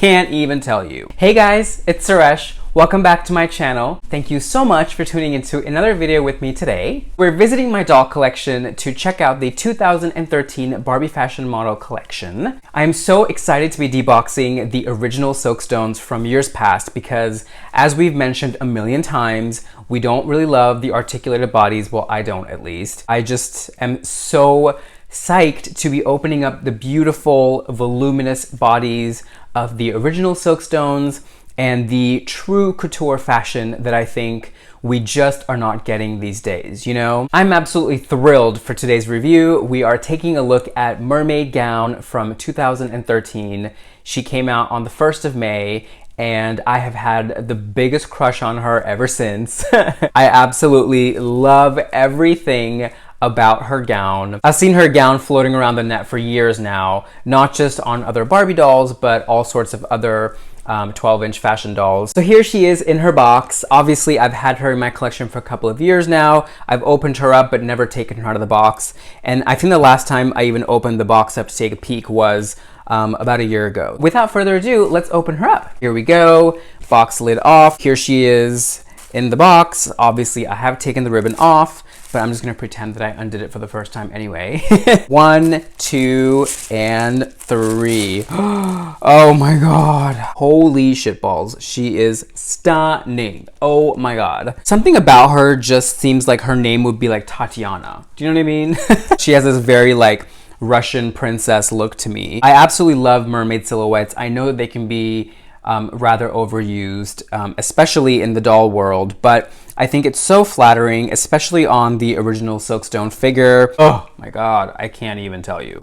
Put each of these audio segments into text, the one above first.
Can't even tell you. Hey guys, it's Suresh. Welcome back to my channel. Thank you so much for tuning into another video with me today. We're visiting my doll collection to check out the 2013 Barbie fashion model collection. I am so excited to be deboxing the original silk stones from years past because, as we've mentioned a million times, we don't really love the articulated bodies. Well, I don't, at least. I just am so psyched to be opening up the beautiful, voluminous bodies of the original silk stones and the true couture fashion that I think we just are not getting these days, you know? I'm absolutely thrilled for today's review. We are taking a look at Mermaid Gown from 2013. She came out on the 1st of May, and I have had the biggest crush on her ever since. I absolutely love everything about her gown. I've seen her gown floating around the net for years now, not just on other Barbie dolls, but all sorts of other 12-inch fashion dolls. So here she is in her box. Obviously, I've had her in my collection for a couple of years now. I've opened her up, but never taken her out of the box. And I think the last time I even opened the box up to take a peek was about a year ago. Without further ado, let's open her up. Here we go. Box lid off. Here she is in the box. Obviously, I have taken the ribbon off, but I'm just gonna pretend that I undid it for the first time anyway. 1, 2, and 3. Oh my God. Holy shitballs. She is stunning. Oh my God. Something about her just seems like her name would be like Tatiana. Do you know what I mean? She has this very like Russian princess look to me. I absolutely love mermaid silhouettes. I know that they can be rather overused, especially in the doll world, but I think it's so flattering, especially on the original Silkstone figure. Oh my God, I can't even tell you.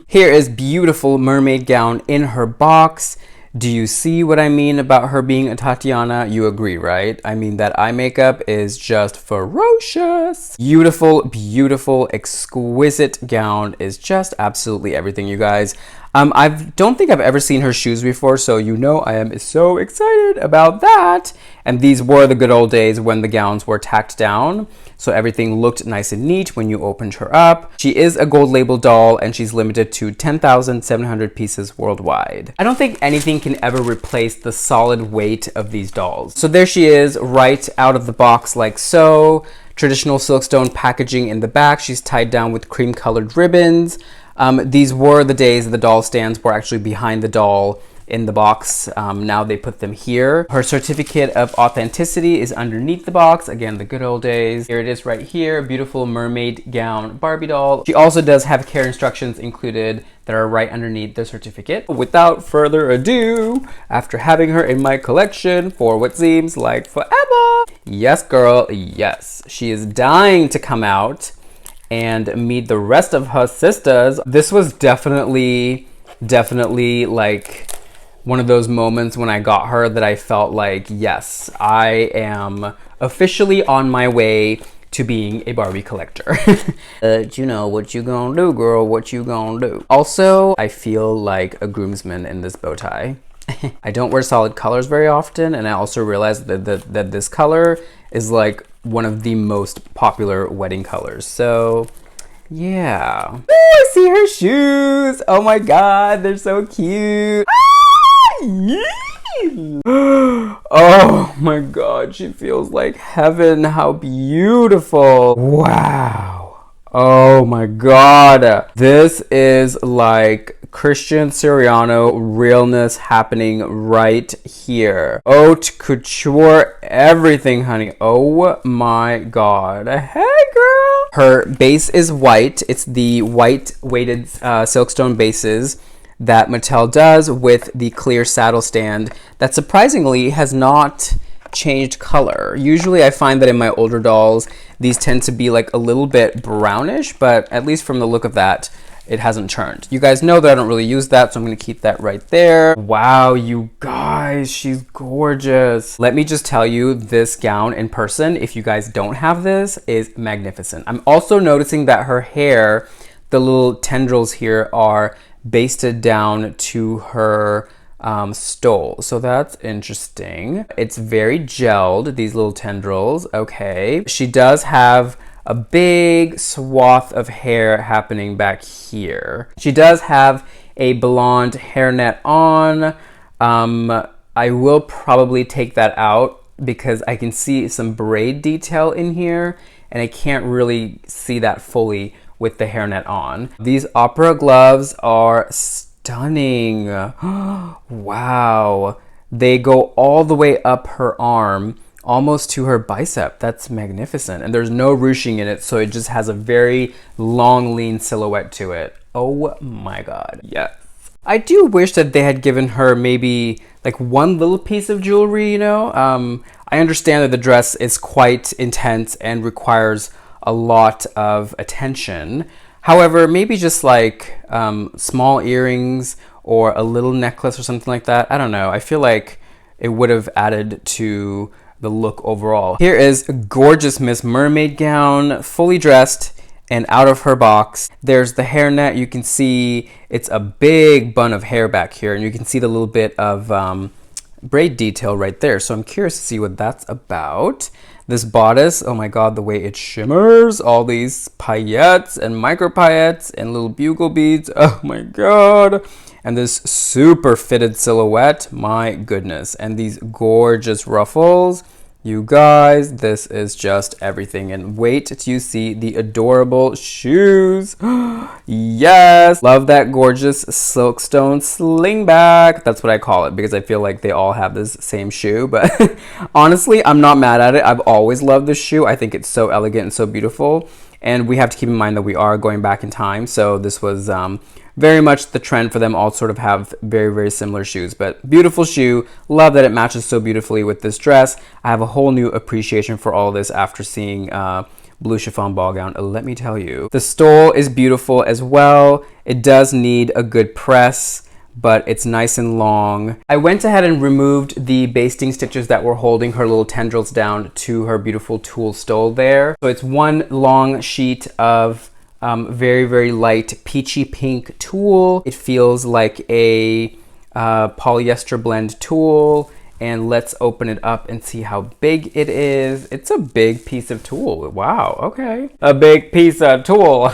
Here is beautiful mermaid gown in her box. Do you see what I mean about her being a Tatiana? You agree, right? I mean, that eye makeup is just ferocious. Beautiful, beautiful, exquisite gown is just absolutely everything, you guys. I don't think I've ever seen her shoes before, so you know I am so excited about that. And these were the good old days when the gowns were tacked down, so everything looked nice and neat when you opened her up. She is a gold label doll, and she's limited to 10,700 pieces worldwide. I don't think anything can ever replace the solid weight of these dolls. So there she is, right out of the box like so. Traditional Silkstone packaging in the back. She's tied down with cream colored ribbons. These were the days the doll stands were actually behind the doll in the box. Now they put them here. Her certificate of authenticity is underneath the box. Again, the good old days. Here it is right here. Beautiful mermaid gown Barbie doll. She also does have care instructions included that are right underneath the certificate. Without further ado, after having her in my collection for what seems like forever. Yes, girl, yes. She is dying to come out and meet the rest of her sisters. This was definitely like one of those moments when I got her that I felt like, yes, I am officially on my way to being a Barbie collector. You know, what you gonna do, girl? What you gonna do? Also, I feel like a groomsman in this bow tie. I don't wear solid colors very often, and I also realized that this color is like one of the most popular wedding colors. So yeah. Ooh, I see her shoes. Oh my God, they're so cute. Oh my God, she feels like heaven. How beautiful. Wow. Oh my God. This is like Christian Siriano realness happening right here. Haute couture everything, honey. Oh my God. Hey, girl. Her base is white. It's the white weighted Silkstone bases that Mattel does with the clear saddle stand that surprisingly has not changed color. Usually I find that in my older dolls, these tend to be like a little bit brownish, but at least from the look of that, it hasn't turned. You guys know that I don't really use that, so I'm gonna keep that right there. Wow, you guys, she's gorgeous. Let me just tell you, this gown in person, if you guys don't have this, is magnificent. I'm also noticing that her hair, the little tendrils here are basted down to her stole, so that's interesting. It's very gelled, these little tendrils. Okay, she does have a big swath of hair happening back here. She does have a blonde hairnet on. I will probably take that out because I can see some braid detail in here and I can't really see that fully with the hairnet on. These opera gloves are stunning. Wow. They go all the way up her arm, almost to her bicep. That's magnificent. And there's no ruching in it, so it just has a very long, lean silhouette to it. Oh my God, yes. I do wish that they had given her maybe like one little piece of jewelry, you know? I understand that the dress is quite intense and requires a lot of attention. However, maybe just like small earrings or a little necklace or something like that. I don't know. I feel like it would have added to the look overall. Here is a gorgeous Miss Mermaid gown, fully dressed and out of her box. There's the hairnet. You can see it's a big bun of hair back here, and you can see the little bit of braid detail right there. So I'm curious to see what that's about. This bodice, oh my God, the way it shimmers, all these paillettes and micro paillettes and little bugle beads, oh my God. And this super fitted silhouette, my goodness. And these gorgeous ruffles. You guys, this is just everything. And wait till you see the adorable shoes. Yes, love that gorgeous silkstone slingback. That's what I call it because I feel like they all have this same shoe. But honestly, I'm not mad at it. I've always loved this shoe. I think it's so elegant and so beautiful. And we have to keep in mind that we are going back in time. So this was very much the trend for them all sort of have very, very similar shoes. But beautiful shoe. Love that it matches so beautifully with this dress. I have a whole new appreciation for all this after seeing blue chiffon ball gown. Let me tell you. The stole is beautiful as well. It does need a good press, but it's nice and long. I went ahead and removed the basting stitches that were holding her little tendrils down to her beautiful tulle stole there. So it's one long sheet of very, very light peachy pink tulle. It feels like a polyester blend tulle. And let's open it up and see how big it is. It's a big piece of tulle. Wow, okay. A big piece of tulle.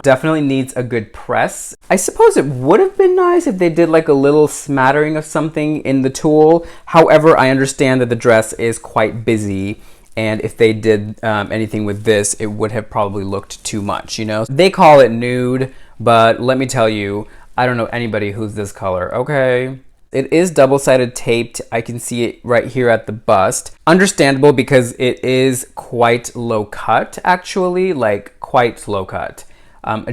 Definitely needs a good press. I suppose it would have been nice if they did like a little smattering of something in the tulle. However, I understand that the dress is quite busy. And if they did anything with this, it would have probably looked too much, you know? They call it nude, but let me tell you, I don't know anybody who's this color, okay? It is double-sided taped. I can see it right here at the bust. Understandable because it is quite low cut, actually, like quite low cut.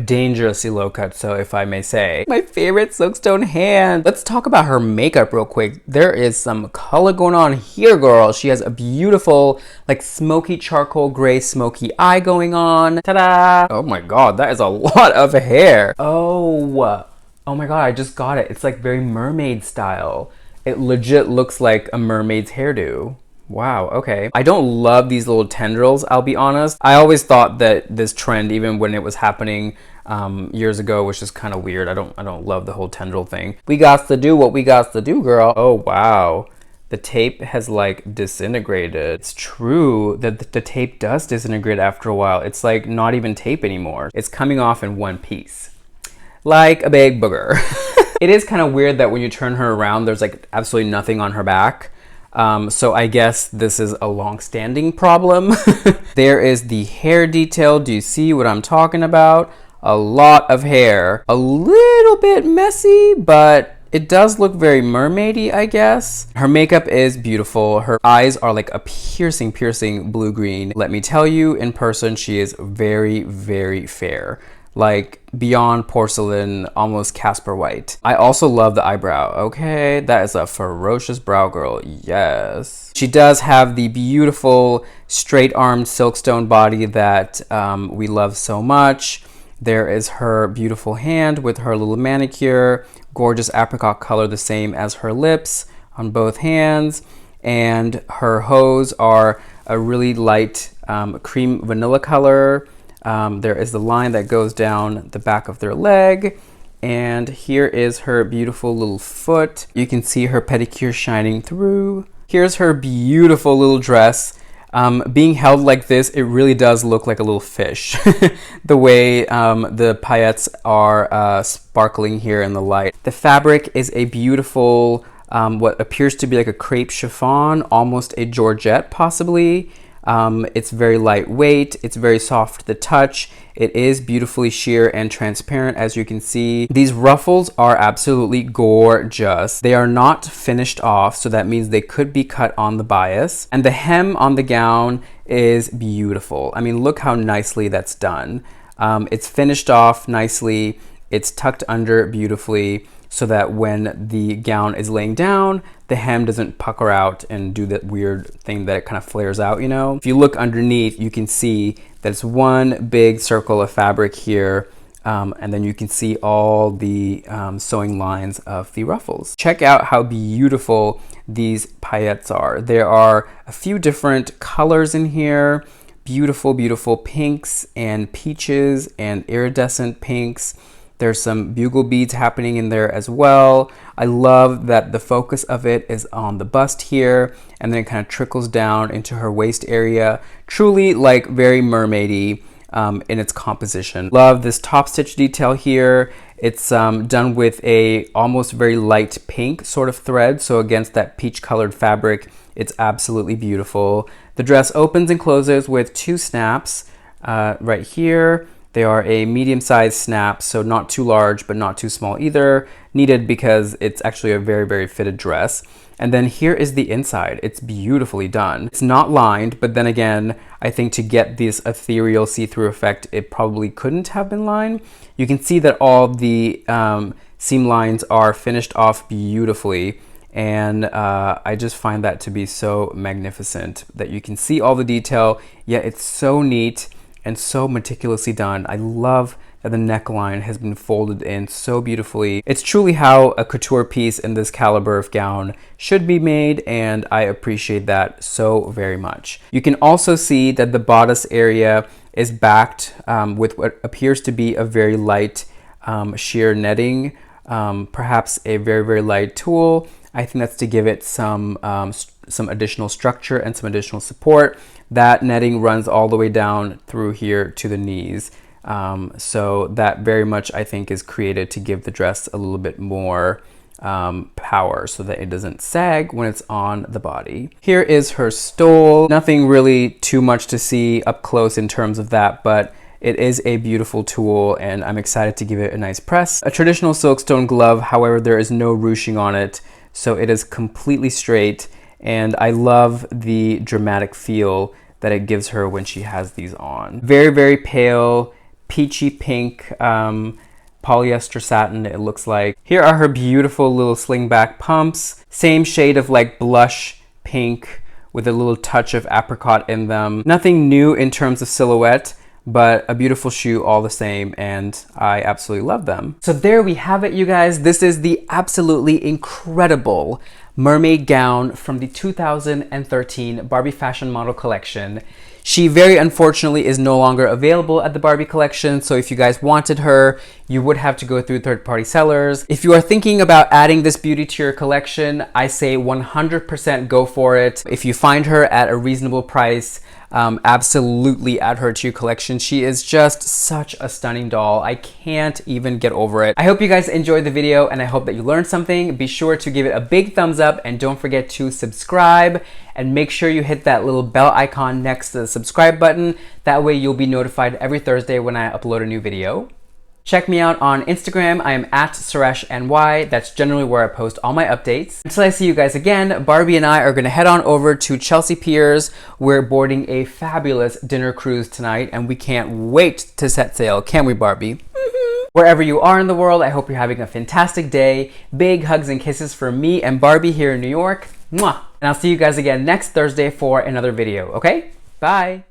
Dangerously low cut, so if I may say. My favorite silkstone hand. Let's talk about her makeup real quick. There is some color going on here, girl. She has a beautiful, like smoky charcoal gray smoky eye going on. Ta-da! Oh my God, that is a lot of hair. Oh my God, I just got it. It's like very mermaid style. It legit looks like a mermaid's hairdo. Wow, okay. I don't love these little tendrils, I'll be honest. I always thought that this trend, even when it was happening years ago, was just kind of weird. I don't love the whole tendril thing. We got to do what we got to do, girl. Oh, wow. The tape has like disintegrated. It's true that the tape does disintegrate after a while. It's like not even tape anymore. It's coming off in one piece. Like a big booger. It is kind of weird that when you turn her around, there's like absolutely nothing on her back. So I guess this is a long-standing problem. There is the hair detail. Do you see what I'm talking about? A lot of hair. A little bit messy, but it does look very mermaidy, I guess. Her makeup is beautiful. Her eyes are like a piercing, piercing blue-green. Let me tell you, in person, she is very, very fair. Like beyond porcelain, almost Casper white. I also love the eyebrow. Okay, that is a ferocious brow girl. Yes. She does have the beautiful straight-armed silkstone body that we love so much. There is her beautiful hand with her little manicure, gorgeous apricot color, the same as her lips on both hands. And her hose are a really light cream vanilla color. There is the line that goes down the back of their leg, and here is her beautiful little foot. You can see her pedicure shining through. Here's her beautiful little dress. Being held like this, it really does look like a little fish. The way the paillettes are sparkling here in the light. The fabric is a beautiful what appears to be like a crepe chiffon, almost a georgette possibly. It's very lightweight, it's very soft to the touch. It is beautifully sheer and transparent, as you can see. These ruffles are absolutely gorgeous. They are not finished off, so that means they could be cut on the bias. And the hem on the gown is beautiful. I mean, look how nicely that's done. It's finished off nicely. It's tucked under beautifully, so that when the gown is laying down, the hem doesn't pucker out and do that weird thing that it kind of flares out, you know? If you look underneath, you can see that it's one big circle of fabric here, and then you can see all the sewing lines of the ruffles. Check out how beautiful these paillettes are. There are a few different colors in here. Beautiful, beautiful pinks and peaches and iridescent pinks. There's some bugle beads happening in there as well. I love that the focus of it is on the bust here, and then it kind of trickles down into her waist area. Truly like very mermaidy in its composition. Love this top stitch detail here. It's done with a almost very light pink sort of thread, so against that peach colored fabric, it's absolutely beautiful. The dress opens and closes with 2 snaps right here. They are a medium-sized snap, so not too large, but not too small either. Needed because it's actually a very, very fitted dress. And then here is the inside. It's beautifully done. It's not lined, but then again, I think to get this ethereal see-through effect, it probably couldn't have been lined. You can see that all the seam lines are finished off beautifully. And I just find that to be so magnificent that you can see all the detail, yet it's so neat and so meticulously done. I love that the neckline has been folded in so beautifully. It's truly how a couture piece in this caliber of gown should be made, and I appreciate that so very much. You can also see that the bodice area is backed with what appears to be a very light sheer netting, perhaps a very, very light tulle. I think that's to give it some additional structure and some additional support. That netting runs all the way down through here to the knees. So that very much, I think, is created to give the dress a little bit more power so that it doesn't sag when it's on the body. Here is her stole. Nothing really too much to see up close in terms of that, but it is a beautiful tulle, and I'm excited to give it a nice press. A traditional silkstone glove, however, there is no ruching on it, so it is completely straight, and I love the dramatic feel that it gives her when she has these on. Very, very pale, peachy pink polyester satin, it looks like. Here are her beautiful little slingback pumps. Same shade of like blush pink with a little touch of apricot in them. Nothing new in terms of silhouette, but a beautiful shoe all the same, and I absolutely love them. So there we have it, you guys. This is the absolutely incredible mermaid gown from the 2013 Barbie fashion model collection. She very unfortunately is no longer available at the Barbie collection, so if you guys wanted her, you would have to go through third-party sellers. If you are thinking about adding this beauty to your collection, I say 100% go for it. If you find her at a reasonable price, absolutely add her to your collection. She is just such a stunning doll. I can't even get over it. I hope you guys enjoyed the video, and I hope that you learned something. Be sure to give it a big thumbs up, and don't forget to subscribe, and make sure you hit that little bell icon next to the subscribe button. That way you'll be notified every Thursday when I upload a new video. Check me out on Instagram. I am at SureshNY. That's generally where I post all my updates. Until I see you guys again, Barbie and I are going to head on over to Chelsea Piers. We're boarding a fabulous dinner cruise tonight, and we can't wait to set sail, can we, Barbie? Wherever you are in the world, I hope you're having a fantastic day. Big hugs and kisses from me and Barbie here in New York. Mwah! And I'll see you guys again next Thursday for another video, okay? Bye!